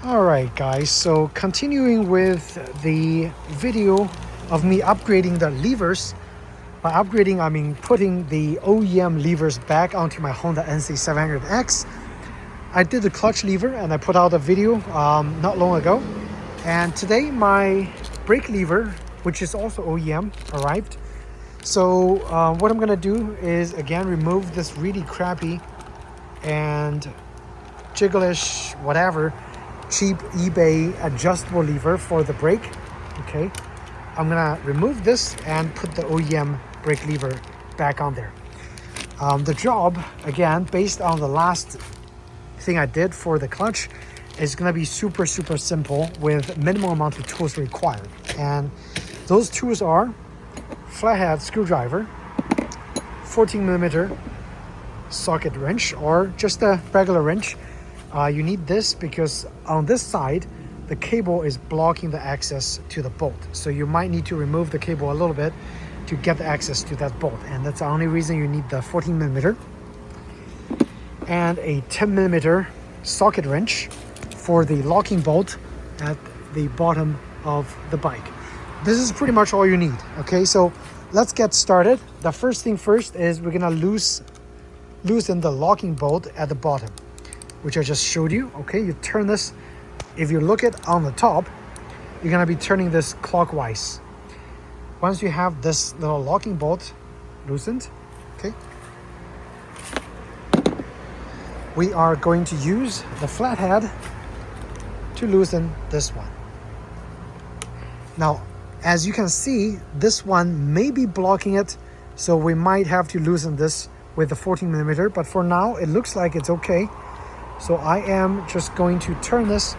Alright guys, so continuing with the video of me upgrading the levers. By upgrading, I mean putting the OEM levers back onto my Honda NC700X. I did the clutch lever and I put out a video not long ago. And today my brake lever, which is also OEM, arrived. So what I'm gonna do is again remove this really crappy and jiggleish, whatever, cheap eBay adjustable lever for the brake. Okay, I'm gonna remove this and put the OEM brake lever back on there. The job, again, based on the last thing I did for the clutch, is gonna be super simple with minimal amount of tools required. And those tools are flathead screwdriver, 14mm socket wrench, or just a regular wrench. You need this because on this side, the cable is blocking the access to the bolt. So you might need to remove the cable a little bit to get the access to that bolt. And that's the only reason you need the 14mm. And a 10mm socket wrench for the locking bolt at the bottom of the bike. This is pretty much all you need. Okay, so let's get started. The first thing first is we're gonna loosen the locking bolt at the bottom, which I just showed you. Okay, you turn this, if you look at on the top, you're gonna be turning this clockwise. Once you have this little locking bolt loosened, okay, we are going to use the flathead to loosen this one. Now, as you can see, this one may be blocking it, so we might have to loosen this with the 14mm, but for now, it looks like it's okay. So I am just going to turn this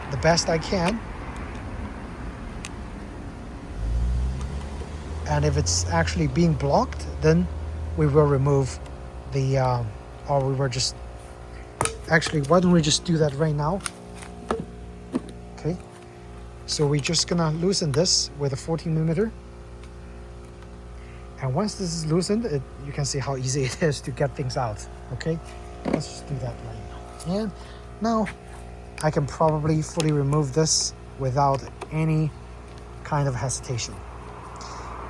the best I can. And if it's actually being blocked, then we will remove the, or we were just, actually, why don't we just do that right now? Okay, so we're just gonna loosen this with a 14mm. And once this is loosened, you can see how easy it is to get things out, okay? Let's just do that right now. And now I can probably fully remove this without any kind of hesitation.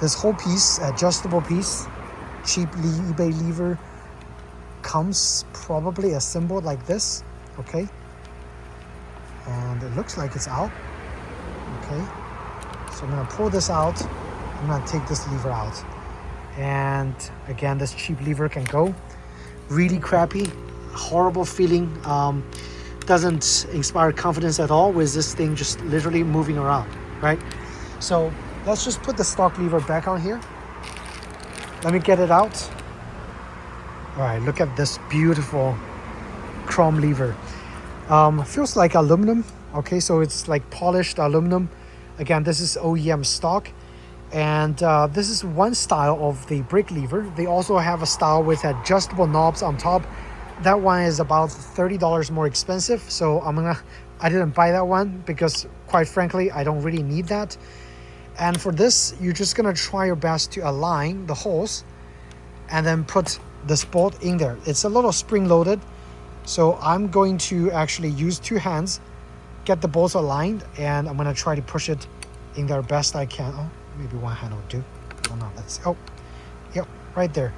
This whole piece, adjustable piece, cheap eBay lever, comes probably assembled like this, okay? And it looks like it's out, okay? So I'm gonna pull this out. I'm gonna take this lever out. And again, this cheap lever can go. Really crappy, horrible feeling. Doesn't inspire confidence at all with this thing just literally moving around, right? So let's just put the stock lever back on here. Let me get it out. All right, look at this beautiful chrome lever. Feels like aluminum. Okay, so it's like polished aluminum. Again, this is OEM stock. And this is one style of the brake lever. They also have a style with adjustable knobs on top. That one is about $30 more expensive. So I didn't buy that one because quite frankly, I don't really need that. And for this, you're just gonna try your best to align the holes and then put this bolt in there. It's a little spring loaded. So I'm going to actually use two hands, get the bolts aligned, and I'm gonna try to push it in there best I can. Oh, maybe one hand will do. Oh no, let's see. Oh, yep, right there.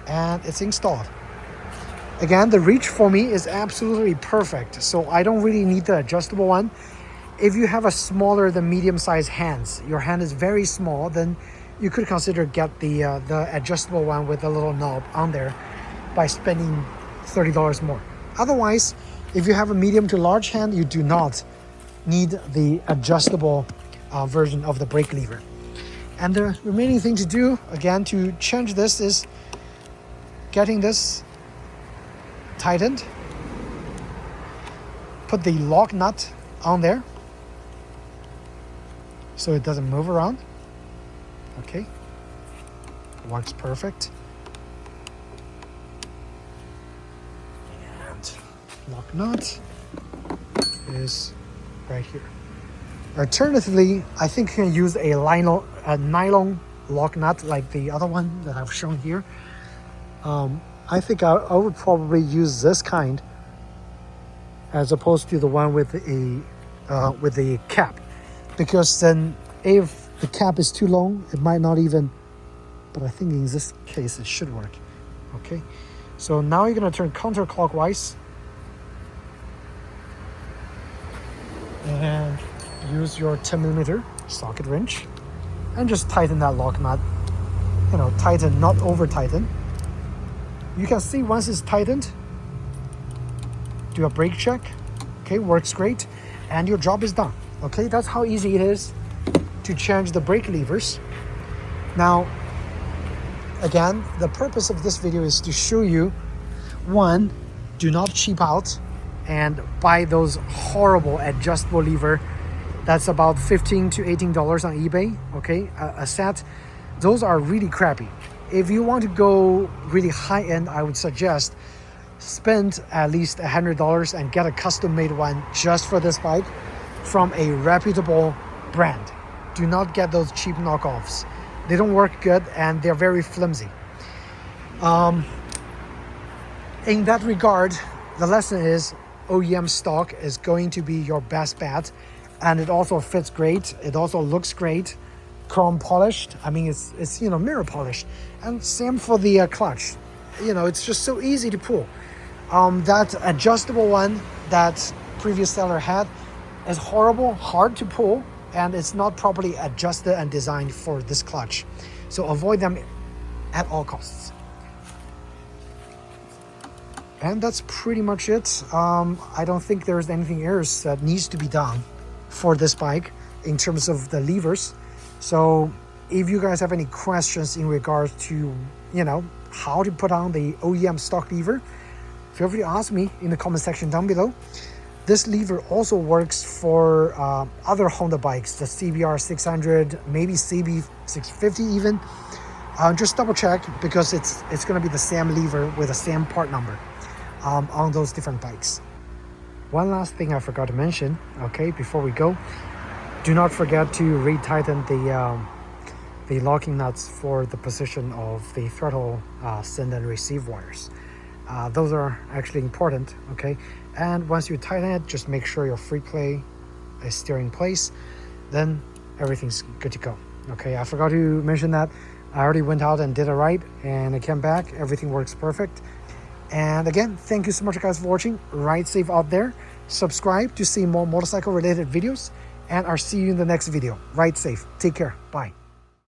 And it's installed. Again, the reach for me is absolutely perfect, so I don't really need the adjustable one. If you have a smaller than medium-sized hands, your hand is very small, then you could consider get the adjustable one with a little knob on there by spending $30 more. Otherwise, if you have a medium to large hand, you do not need the adjustable version of the brake lever. And the remaining thing to do, again, to change this is getting this tightened. Put the lock nut on there so it doesn't move around. Okay, works perfect. And lock nut is right here. Alternatively, I think you can use a nylon lock nut like the other one that I've shown here. I think I would probably use this kind as opposed to the one with the cap, because then if the cap is too long, it might not even, but I think in this case it should work. Okay, so now you're going to turn counterclockwise and use your 10mm socket wrench and just tighten that lock nut. You know, tighten, not over tighten. You can see once it's tightened, do a brake check. Okay, works great, and your job is done. Okay, that's how easy it is to change the brake levers. Now, again, the purpose of this video is to show you, one, do not cheap out and buy those horrible adjustable lever that's about $15 to $18 on eBay. Okay, a set. Those are really crappy. If you want to go really high end, I would suggest spend at least $100 and get a custom made one just for this bike from a reputable brand. Do not get those cheap knockoffs. They don't work good and they're very flimsy. In that regard, the lesson is OEM stock is going to be your best bet, and it also fits great. It also looks great, chrome polished. I mean, it's you know, mirror polished, and same for the clutch. You know, it's just so easy to pull. That adjustable one that previous seller had is horrible, hard to pull, and it's not properly adjusted and designed for this clutch. So avoid them at all costs. And that's pretty much it. I don't think there's anything else that needs to be done for this bike in terms of the levers. So if you guys have any questions in regards to, you know, how to put on the OEM stock lever, feel free to ask me in the comment section down below. This lever also works for other Honda bikes, the CBR 600, maybe CB 650 even. Just double check, because it's going to be the same lever with the same part number on those different bikes. One last thing I forgot to mention, okay, before we go, do not forget to retighten the locking nuts for the position of the throttle send and receive wires. Those are actually important, okay? And once you tighten it, just make sure your free play is still in place. Then everything's good to go, okay? I forgot to mention that. I already went out and did it right, and I came back. Everything works perfect. And again, thank you so much, guys, for watching. Ride safe out there. Subscribe to see more motorcycle-related videos, and I'll see you in the next video. Ride safe. Take care. Bye.